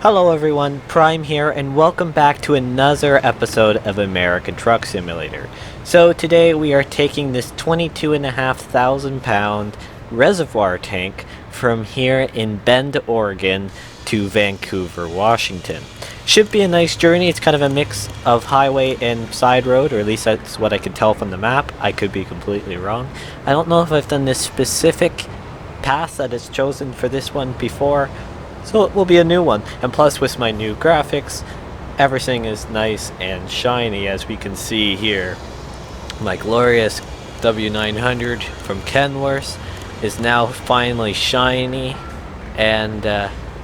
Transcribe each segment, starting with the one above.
Hello everyone, Prime here, and welcome back to another episode of American Truck Simulator. So today we are taking this 22,500 pound reservoir tank from here in Bend, Oregon to Vancouver, Washington. Should be a nice journey. It's kind of a mix of highway and side road, or at least that's what I can tell from the map. I could be completely wrong. I don't know if I've done this specific path that is chosen for this one before, so it will be a new one. And plus, with my new graphics, everything is nice and shiny, as we can see here. My glorious W900 from Kenworth is now finally shiny and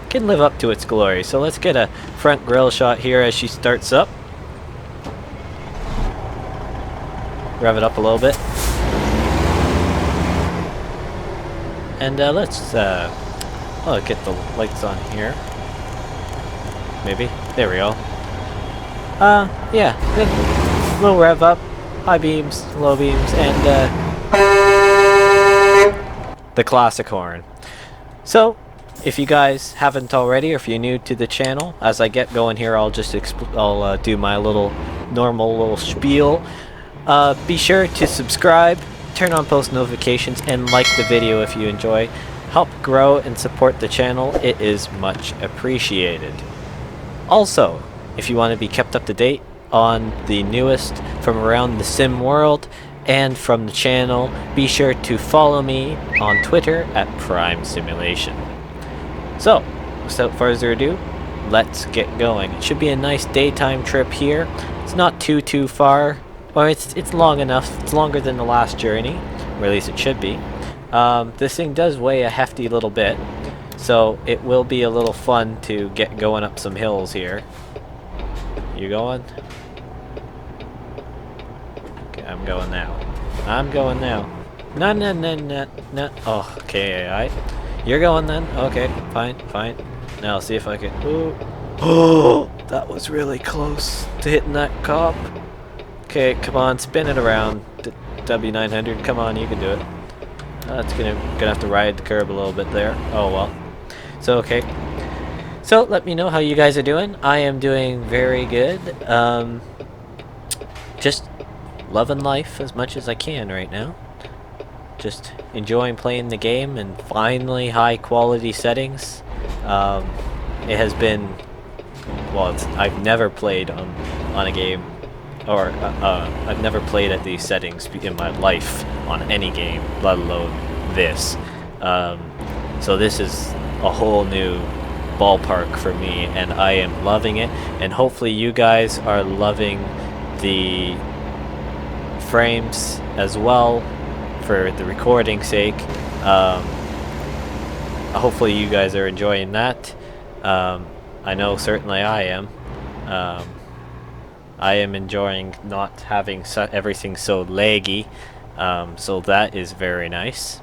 can live up to its glory. So let's get a front grille shot here as she starts up. Rev it up a little bit. And let's get the lights on here. Maybe. There we go. Yeah, good. Little rev up, high beams, low beams, and the classic horn. So, if you guys haven't already, or if you're new to the channel, as I get going here, I'll just do my normal little spiel. Be sure to subscribe, turn on post notifications, and like the video if you enjoy. Help grow and support the channel. It is much appreciated. Also, if you want to be kept up to date on the newest from around the sim world and from the channel, be sure to follow me on Twitter at Prime Simulation. So, without further ado, let's get going. It should be a nice daytime trip here. It's not too far, or it's long enough. It's longer than the last journey, or at least it should be. This thing does weigh a hefty little bit, so it will be a little fun to get going up some hills here. You going? Okay, I'm going now. I'm going now. No. Oh, okay, alright. You're going then? Okay, fine. Now I'll see if I can... Ooh. Oh, that was really close to hitting that cop. Okay, come on, spin it around. W900, come on, you can do it. It's gonna have to ride the curb a little bit there. Oh well. So okay. So let me know how you guys are doing. I am doing very good. Just loving life as much as I can right now. Just enjoying playing the game and finally high quality settings. It has been, well, I've never played on a game, or I've never played at these settings in my life on any game, let alone this. So this is a whole new ballpark for me, and I am loving it, and hopefully you guys are loving the frames as well for the recording sake. Hopefully you guys are enjoying that. I know certainly I am. I am enjoying not having everything so laggy, so that is very nice.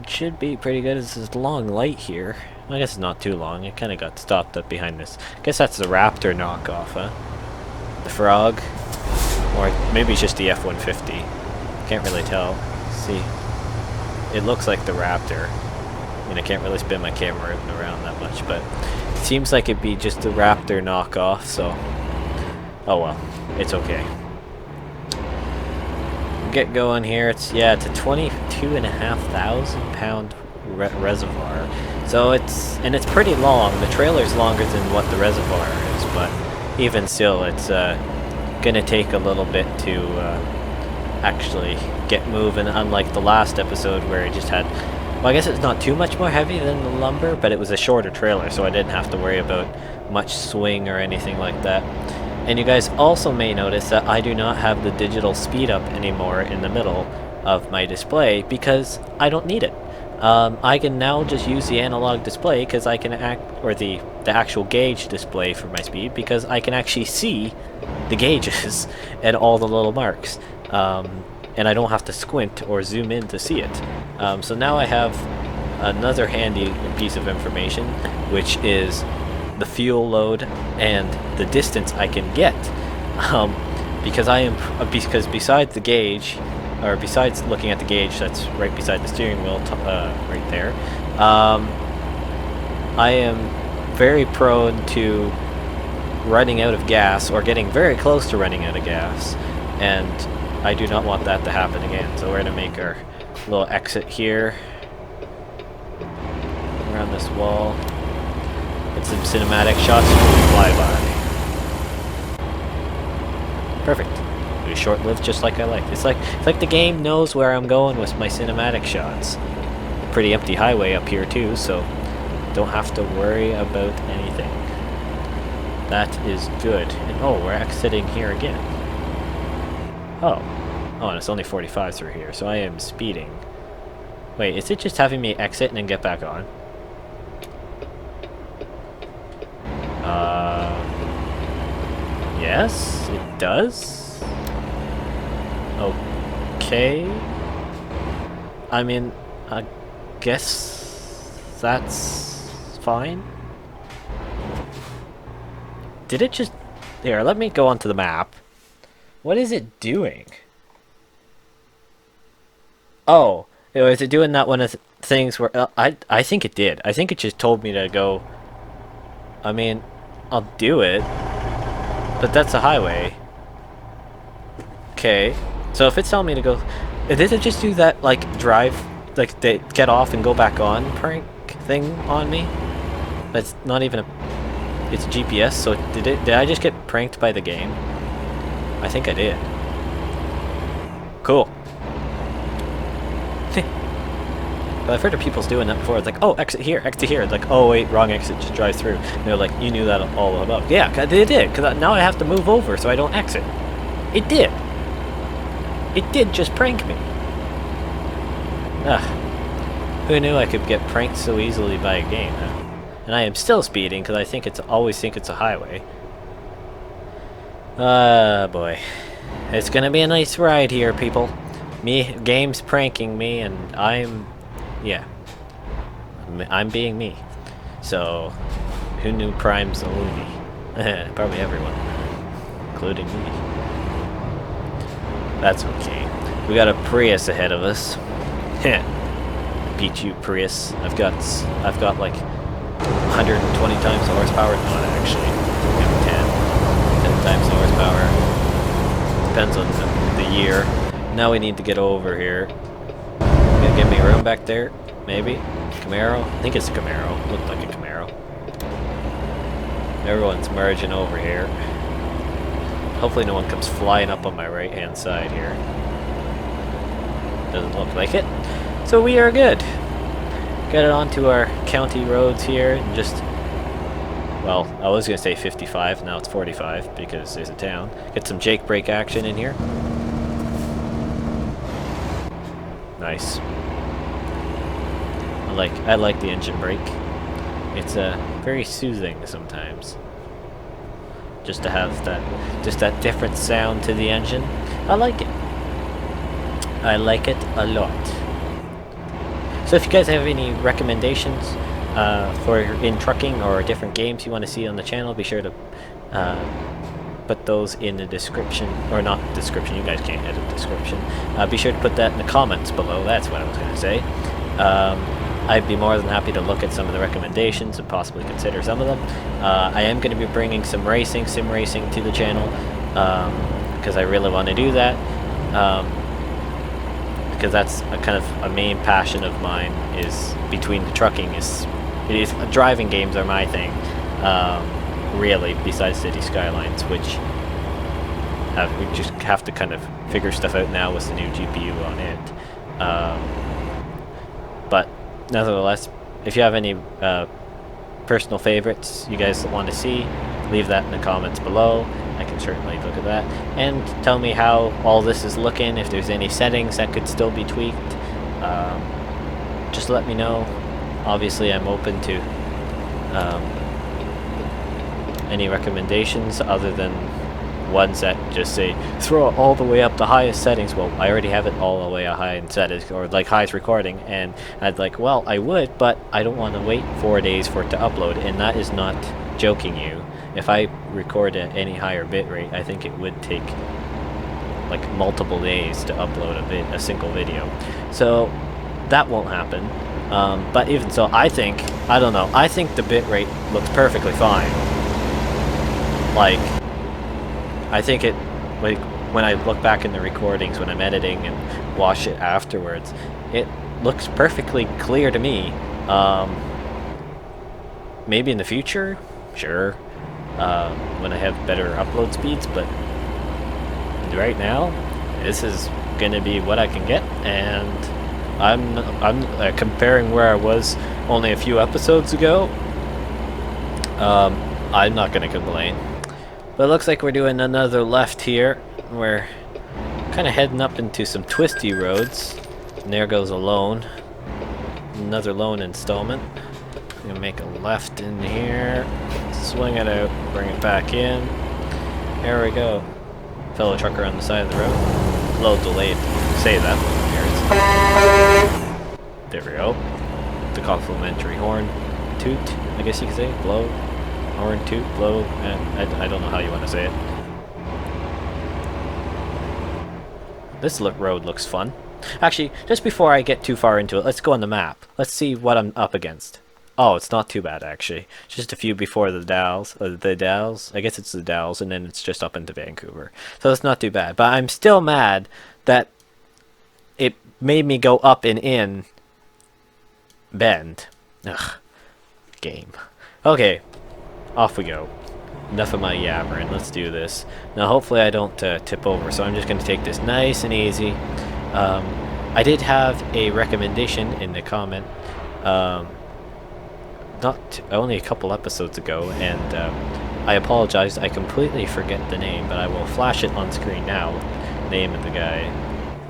It should be pretty good. This is a long light here. I guess it's not too long. It kind of got stopped up behind this. I guess that's the Raptor knockoff, huh? The Frog, or maybe it's just the F-150. Can't really tell. See, it looks like the Raptor. I mean, I can't really spin my camera around that much, but it seems like it'd be just the Raptor knockoff, so oh well, it's okay. Get going here. It's a 22,500 pound reservoir, so it's pretty long. The trailer's longer than what the reservoir is, but even still, it's gonna take a little bit to actually get moving, unlike the last episode where it just had, well, I guess it's not too much more heavy than the lumber, but it was a shorter trailer, so I didn't have to worry about much swing or anything like that. And you guys also may notice that I do not have the digital speed up anymore in the middle of my display because I don't need it. I can now just use the analog display because I can the actual gauge display for my speed, because I can actually see the gauges and all the little marks. And I don't have to squint or zoom in to see it. So now I have another handy piece of information, which is the fuel load and the distance I can get. Because besides the gauge, or besides looking at the gauge that's right beside the steering wheel, right there, I am very prone to running out of gas or getting very close to running out of gas, and I do not want that to happen again. So we're gonna make our little exit here around this wall. Get some cinematic shots before we fly by. Perfect. It'll be short-lived, just like I like. It's like the game knows where I'm going with my cinematic shots. Pretty empty highway up here too, so don't have to worry about anything. That is good. And oh, we're exiting here again. Oh, and it's only 45 through here, so I am speeding. Wait, is it just having me exit and then get back on? Yes, it does. Okay. I mean, I guess that's fine. Did it just... Here, let me go onto the map. What is it doing? Oh, is it doing that one of the things where... I think it did. I think it just told me to go... I mean, I'll do it. But that's a highway. Okay. So if it's telling me to go... Did it just do that, like, drive... Like, they get off and go back on prank thing on me? That's not even a... It's GPS, so did I just get pranked by the game? I think I did. Cool. But I've heard of people's doing that before. It's like, oh, exit here. It's like, oh wait, wrong exit, just drive through. And they're like, you knew that all about. Yeah, they did, because now I have to move over so I don't exit. It did. It did just prank me. Ugh. Who knew I could get pranked so easily by a game, huh? And I am still speeding because I always think it's a highway. Boy. It's gonna be a nice ride here, people. Game's pranking me, and I'm being me. So, who knew Prime's a loony? Probably everyone, including me. That's okay. We got a Prius ahead of us. Beat you, Prius. I've got like 120 times the horsepower. Not actually. 10 times the horsepower. Depends on the year. Now we need to get over here. Gonna give me room back there? Maybe? Camaro? I think it's a Camaro. Looked like a Camaro. Everyone's merging over here. Hopefully no one comes flying up on my right hand side here. Doesn't look like it. So we are good. Get it onto our county roads here and just... Well, I was going to say 55, now it's 45 because there's a town. Get some Jake brake action in here. Nice. I like the engine brake. It's very soothing sometimes. Just to have that different sound to the engine. I like it. I like it a lot. So if you guys have any recommendations for in trucking or different games you want to see on the channel, be sure to put those in the description, or not description, you guys can't edit description. Be sure to put that in the comments below, that's what I was going to say. I'd be more than happy to look at some of the recommendations and possibly consider some of them. I am going to be bringing some sim racing to the channel, because I really want to do that. Because that's a kind of a main passion of mine, is between the trucking driving games are my thing, really, besides City Skylines, which we just have to kind of figure stuff out now with the new GPU on it. But nevertheless, if you have any personal favorites you guys want to see, leave that in the comments below. I can certainly look at that. And tell me how all this is looking, if there's any settings that could still be tweaked. Just let me know. Obviously, I'm open to any recommendations other than ones that just say throw it all the way up to highest settings. Well, I already have it all the way high in settings, or like highest recording, and I'd like, well, I would, but I don't want to wait 4 days for it to upload, and that is not joking you. If I record at any higher bitrate, I think it would take like multiple days to upload a single video. So that won't happen. But even so, I don't know, I think the bitrate looks perfectly fine. Like, I think it, like, when I look back in the recordings, when I'm editing and watch it afterwards, it looks perfectly clear to me. Maybe in the future, sure, when I have better upload speeds, but right now, this is gonna be what I can get, and I'm comparing where I was only a few episodes ago. I'm not gonna complain. But it looks like we're doing another left here. We're kind of heading up into some twisty roads. And there goes a loan. Another loan installment. I'm gonna make a left in here. Swing it out. Bring it back in. There we go. Fellow trucker on the side of the road. A little delayed. Say that. There we go. The complimentary horn. Toot, I guess you could say. Blow. Horn, toot, blow, and I don't know how you want to say it. This road looks fun. Actually, just before I get too far into it, let's go on the map. Let's see what I'm up against. Oh, it's not too bad, actually. Just a few before the Dalles. I guess it's the Dalles, and then it's just up into Vancouver. So it's not too bad. But I'm still mad that it made me go up and in Bend. Ugh. Game. Okay. Off we go. Enough of my yammering. Let's do this. Now, hopefully I don't tip over, so I'm just going to take this nice and easy. I did have a recommendation in the comment, only a couple episodes ago, and I apologize. I completely forget the name, but I will flash it on screen now. Name of the guy,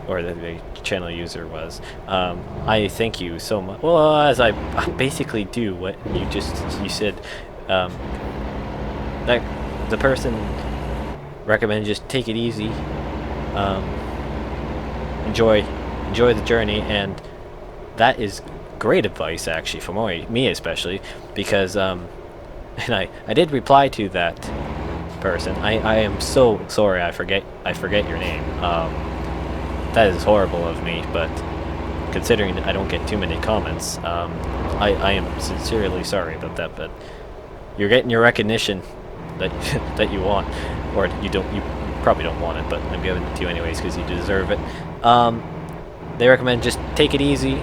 or the channel user was. I thank you so much. Well, as I basically do what you said. That the person recommended just take it easy, enjoy the journey, and that is great advice actually for me especially, because and I did reply to that person. I am so sorry, I forget your name. That is horrible of me, but considering that I don't get too many comments, I am sincerely sorry about that, but you're getting your recognition that that you want, or you probably don't want it, but I'm giving it to you anyways because you deserve it. They recommend just take it easy,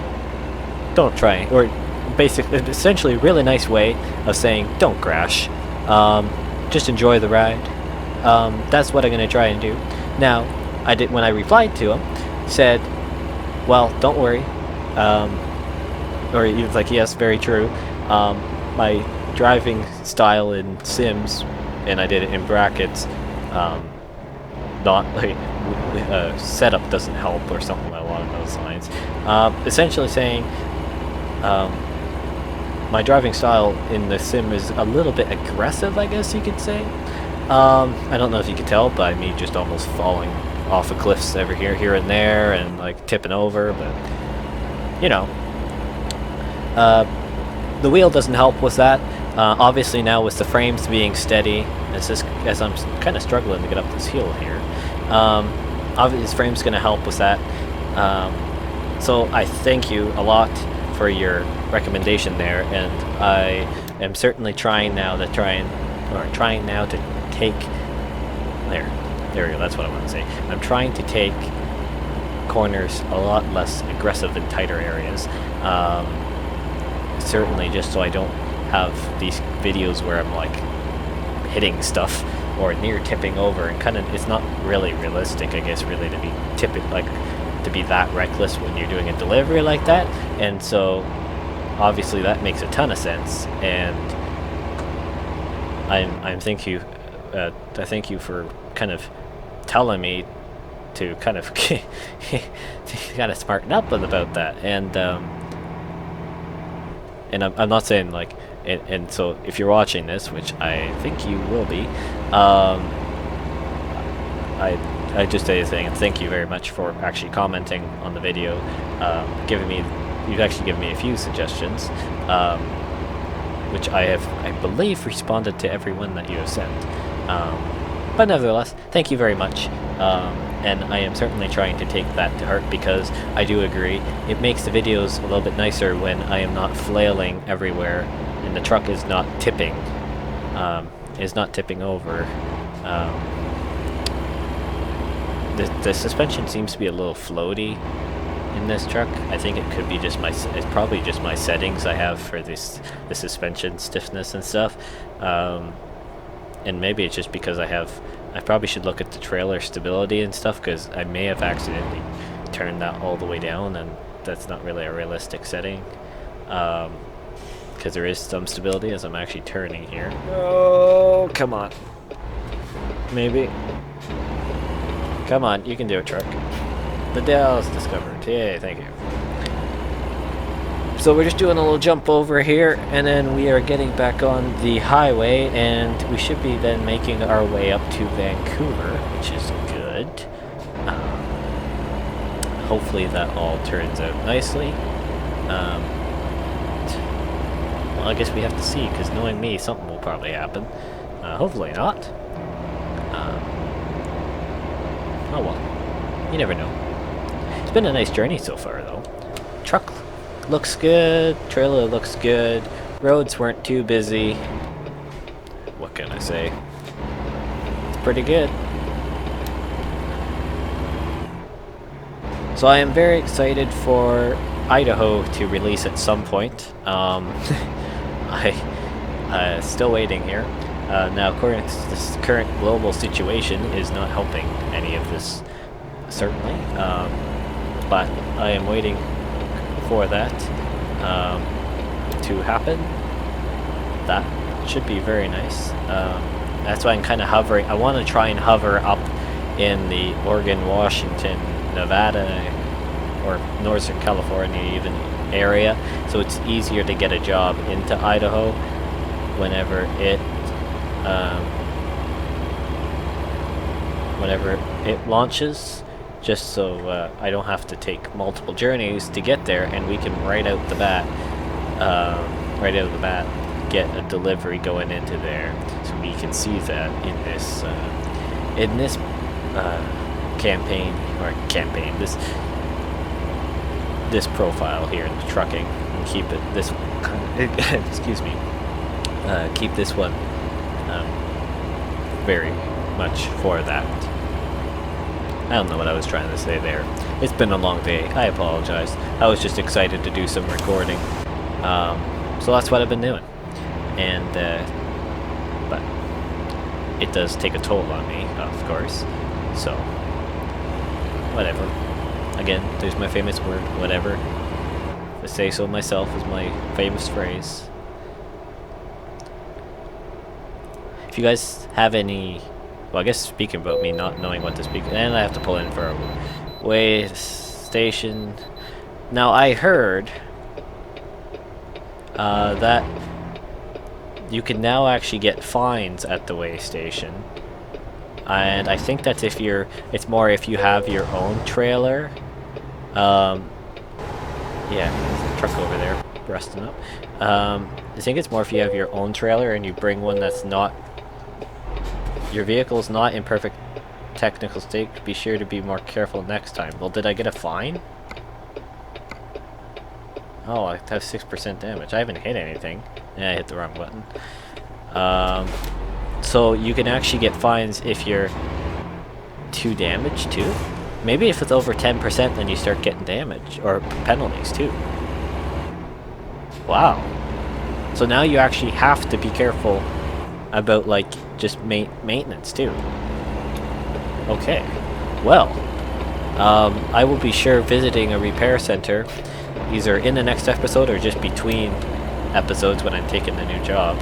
don't try, or basically, essentially, a really nice way of saying don't crash. Just enjoy the ride. That's what I'm gonna try and do. Now, when I replied to him, said, well, don't worry, or he was like, yes, very true. My driving style in Sims, and I did it in brackets, not like setup doesn't help or something along those lines. Essentially saying my driving style in the sim is a little bit aggressive, I guess you could say. I don't know if you could tell by me just almost falling off of cliffs every here and there, and like tipping over, but you know, the wheel doesn't help with that. Obviously now with the frames being steady, as I'm kind of struggling to get up this hill here, obviously this frame's going to help with that. So I thank you a lot for your recommendation there, and I am certainly trying now to take there we go, that's what I want to say. I'm trying to take corners a lot less aggressive in tighter areas. Certainly just so I don't have these videos where I'm like hitting stuff or near tipping over, and kind of it's not really realistic, I guess, really to be to be that reckless when you're doing a delivery like that. And so obviously that makes a ton of sense, and I thank you for kind of telling me to kind of kind of smarten up about that. And I'm not saying like, and so if you're watching this, which I think you will be, I just say a thing and thank you very much for actually commenting on the video, you've actually given me a few suggestions, which I believe responded to everyone that you have sent. But nevertheless, thank you very much. and I am certainly trying to take that to heart, because I do agree it makes the videos a little bit nicer when I am not flailing everywhere and the truck is not tipping, over. The suspension seems to be a little floaty in this truck. I think it could be just it's probably just my settings I have for the suspension stiffness and stuff, and maybe it's just because I probably should look at the trailer stability and stuff, because I may have accidentally turned that all the way down, and that's not really a realistic setting, because there is some stability as I'm actually turning here. Oh, come on. Maybe. Come on, you can do it, truck. The Dell's discovered. Yay, thank you. So we're just doing a little jump over here, and then we are getting back on the highway, and we should be then making our way up to Vancouver, which is good. Hopefully that all turns out nicely. Well, I guess we have to see, because knowing me, something will probably happen. Hopefully not. Oh well, you never know. It's been a nice journey so far, though. Truck looks good, trailer looks good, roads weren't too busy. What can I say? It's pretty good. So I am very excited for Idaho to release at some point. I still waiting here. Now, of course, this current global situation is not helping any of this, certainly. But I am waiting for that to happen. That should be very nice. That's why I'm kind of hovering. I want to try and hover up in the Oregon, Washington, Nevada, or Northern California even area, so it's easier to get a job into Idaho whenever it launches, just so I don't have to take multiple journeys to get there, and we can right out of the bat get a delivery going into there. So we can see that in this this profile here in the trucking, and keep it this excuse me, keep this one very much for that. I don't know what I was trying to say there. It's been a long day. I apologize. I was just excited to do some recording. So that's what I've been doing. And but it does take a toll on me, of course. So whatever. Again, there's my famous word, whatever. To say so myself is my famous phrase. If you guys have any, well, I guess speaking about me not knowing what to speak, and I have to pull in for a way station. Now I heard that you can now actually get fines at the way station, and I think that's if you're, it's more if you have your own trailer. Yeah, there's a truck over there rusting up. I think it's more if you have your own trailer and you bring one that's not, your vehicle's not in perfect technical state. Be sure to be more careful next time. Well, did I get a fine? Oh, I have 6% damage. I haven't hit anything. Yeah, I hit the wrong button. So you can actually get fines if you're too damaged too. Maybe if it's over 10%, then you start getting damage or penalties too. Wow. So now you actually have to be careful about, like, just maintenance too. Okay. Well, I will be sure visiting a repair center, either in the next episode or just between episodes when I'm taking the new job.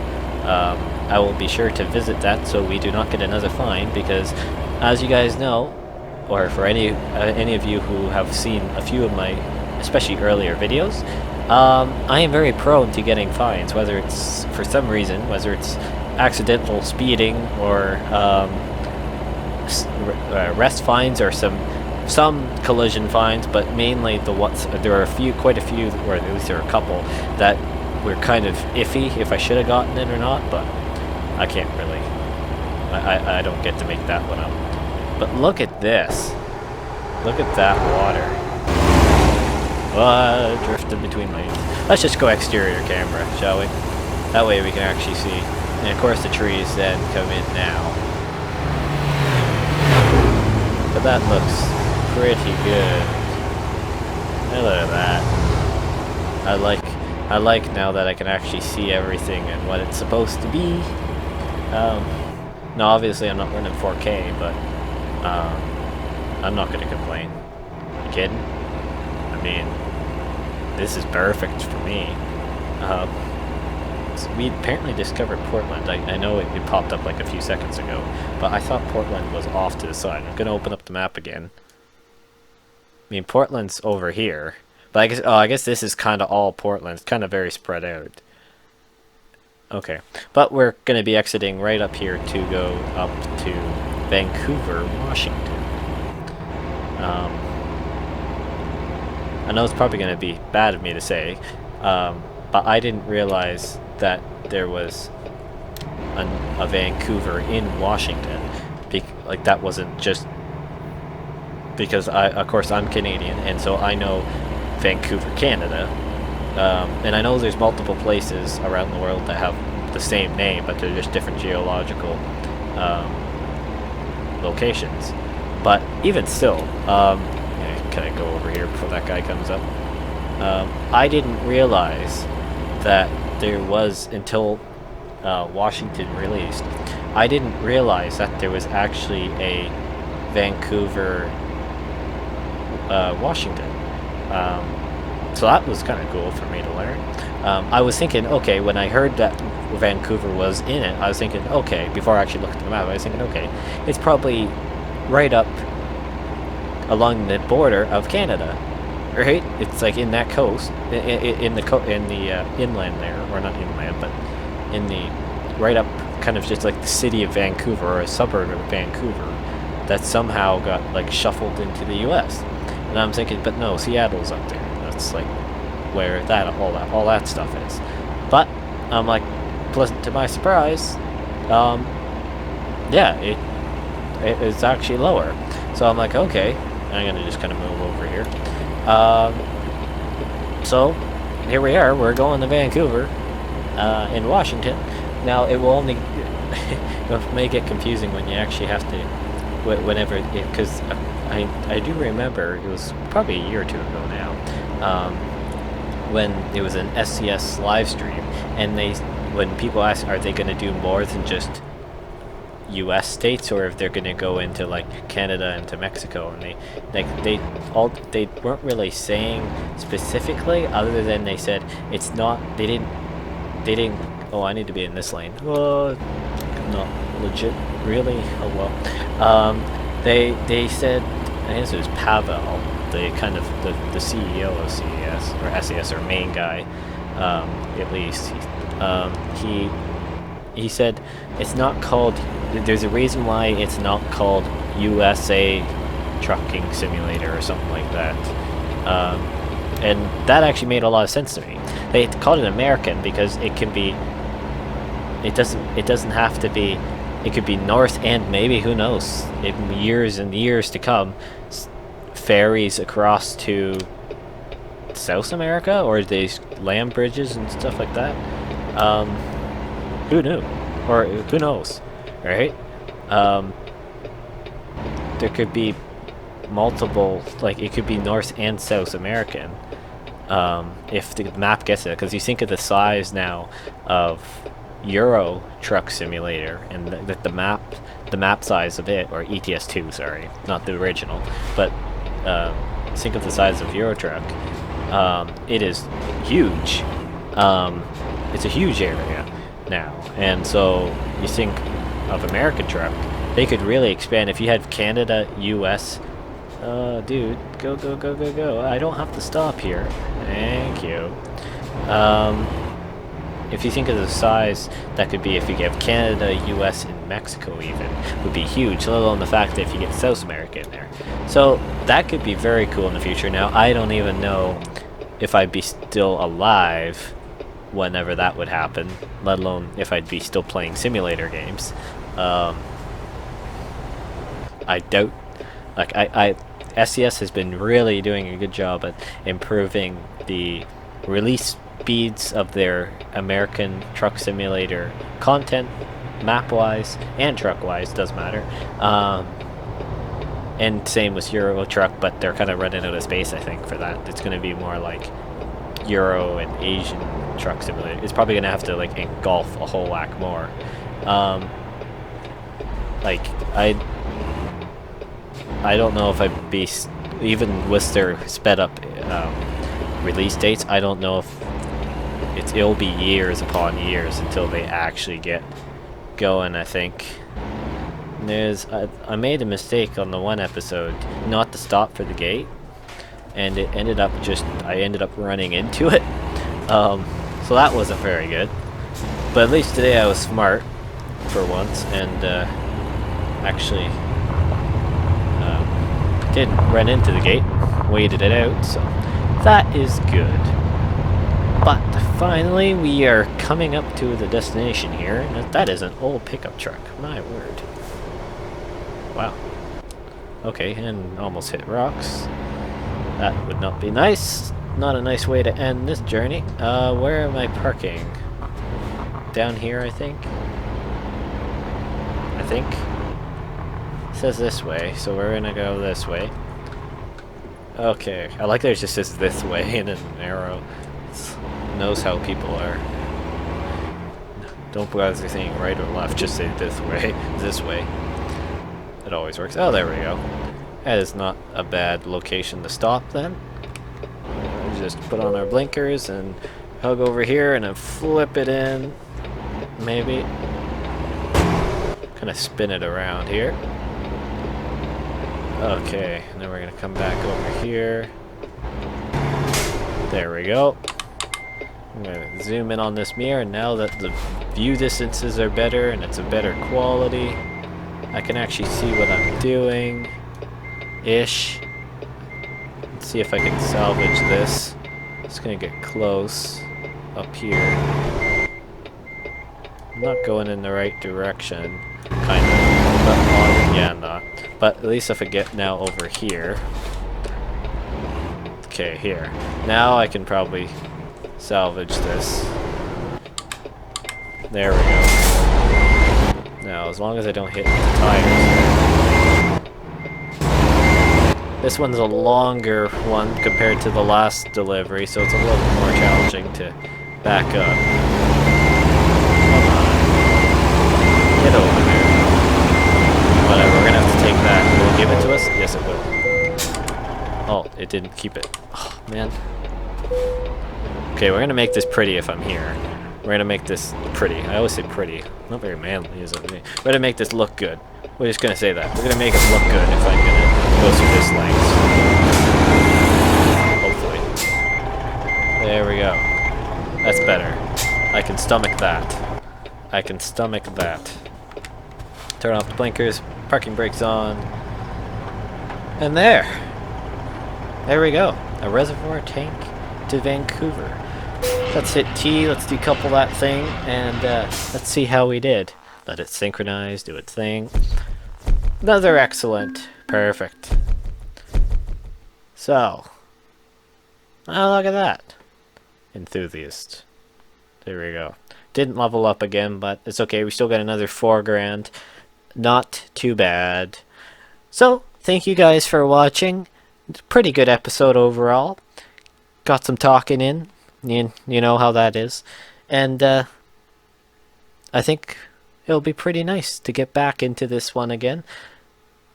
I will be sure to visit that so we do not get another fine, because as you guys know, or for any of you who have seen a few of my, especially earlier videos, I am very prone to getting fines, whether it's for some reason, whether it's accidental speeding or arrest fines or some collision fines, but mainly there are quite a few, or at least there are a couple that were kind of iffy if I should have gotten it or not, but I can't really, I don't get to make that one up. But look at this. Look at that water. Drifted between my... Let's just go exterior camera, shall we? That way we can actually see. And of course the trees then come in now. But that looks pretty good. And look at that. I like now that I can actually see everything and what it's supposed to be. No, obviously I'm not running 4K, but I'm not gonna complain. You kidding? I mean, this is perfect for me. So we apparently discovered Portland. I know it popped up like a few seconds ago, but I thought Portland was off to the side. I'm gonna open up the map again. I mean, Portland's over here, but I guess this is kind of all Portland. It's kind of very spread out. Okay, but we're gonna be exiting right up here to go up to Vancouver, Washington. I know it's probably going to be bad of me to say, but I didn't realize that there was a Vancouver in Washington. Like, that wasn't just because of course I'm Canadian, and so I know Vancouver, Canada, and I know there's multiple places around the world that have the same name, but they're just different geological locations. But even still, can I go over here before that guy comes up? I didn't realize that there was, until Washington released, I didn't realize that there was actually a Vancouver, Washington. So that was kind of cool for me to learn. I was thinking, okay, when I heard that Vancouver was in it, I was thinking, okay, before I actually looked at the map, I was thinking, okay, it's probably right up along the border of Canada, right? It's like in that coast, in the inland there, or not inland, but in the right up, kind of just like the city of Vancouver or a suburb of Vancouver, that somehow got like shuffled into the U.S. And I'm thinking, but no, Seattle's up there. That's like where all that stuff is. But I'm like, pleasant to my surprise, yeah, it's actually lower. So I'm like, okay, I'm gonna just kind of move over here. So here we are. We're going to Vancouver, in Washington. Now it will only it may get confusing when you actually have to, whenever, because I do remember it was probably a year or two ago now, when it was an SCS live stream, and when people ask, are they going to do more than just U.S. states, or if they're going to go into like Canada and to Mexico, and they weren't really saying specifically, other than they said it's not, they didn't oh, I need to be in this lane. Well, not legit, really. Oh well. They said, I guess it was Pavel, the kind of the CEO of CES or SES, or main guy, at least. He said it's not called. There's a reason why it's not called USA Trucking Simulator or something like that. And that actually made a lot of sense to me. They called it American because it can be. It doesn't have to be. It could be North and maybe, who knows, in years and years to come, ferries across to South America, or these land bridges and stuff like that. Who knew? Or who knows, right? There could be multiple, like it could be North and South American, if the map gets it, because you think of the size now of Euro Truck Simulator and the map size of it, or ETS2, sorry, not the original, but think of the size of Euro Truck. It is huge. It's a huge area now, and so you think of American Truck, they could really expand if you had Canada, US. Dude, go. I don't have to stop here. Thank you. If you think of the size that could be if you get Canada, US, and Mexico even, would be huge, let alone the fact that if you get South America in there. So that could be very cool in the future. Now, I don't even know if I'd be still alive whenever that would happen, let alone if I'd be still playing simulator games. I doubt, like, SES has been really doing a good job at improving the release speeds of their American Truck Simulator content, map-wise and truck-wise, doesn't matter. And same with Euro Truck, but they're kind of running out of space, I think, for that. It's going to be more like Euro and Asian Truck Simulator. It's probably going to have to like engulf a whole whack more. Like I don't know if I'd be, even with their sped up release dates, I don't know if it'll be years upon years until they actually get going, I think. I made a mistake on the one episode not to stop for the gate, and it ended up I ended up running into it. So that wasn't very good. But at least today I was smart for once, and actually did run into the gate, waited it out, so that is good. But finally we are coming up to the destination here, and that is an old pickup truck, my word. Wow. Okay, and almost hit rocks. That would not be nice. Not a nice way to end this journey. Where am I parking? Down here, I think? It says this way, so we're gonna go this way. Okay, I like that it just says this way and an arrow. It knows how people are. Don't bother saying right or left, just say this way. This way. It always works. Oh, there we go. That is not a bad location to stop then. Just put on our blinkers and hug over here and then flip it in. Maybe. Kind of spin it around here. Okay, and then we're going to come back over here. There we go. I'm going to zoom in on this mirror, and now that the view distances are better and it's a better quality, I can actually see what I'm doing. Ish. Let's see if I can salvage this. Just gonna get close up here. I'm not going in the right direction. Kind of. But yeah, I'm not. But at least if I get now over here. Okay, here. Now I can probably salvage this. There we go. Now, as long as I don't hit the tires. This one's a longer one compared to the last delivery, so it's a little bit more challenging to back up. Come on. Get over there. Whatever, we're gonna have to take that. Will it give it to us? Yes, it will. Oh, it didn't keep it. Oh, man. Okay, we're gonna make this pretty if I'm here. We're gonna make this pretty. I always say pretty. Not very manly, is it? We're gonna make this look good. We're just gonna say that. We're gonna make it look good if I'm gonna go through this length. Hopefully. There we go. That's better. I can stomach that. I can stomach that. Turn off the blinkers. Parking brakes on. And there. There we go. A reservoir tank to Vancouver. Let's hit T, let's decouple that thing, and let's see how we did. Let it synchronize, do its thing. Another excellent. Perfect. So. Oh, look at that. Enthusiast. There we go. Didn't level up again, but it's okay. We still got another 4 grand. Not too bad. So, thank you guys for watching. Pretty good episode overall. Got some talking in. You know how that is. And I think it'll be pretty nice to get back into this one again.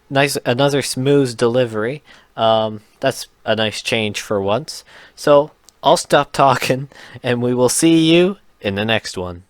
Nice, another smooth delivery. That's a nice change for once. So I'll stop talking and we will see you in the next one.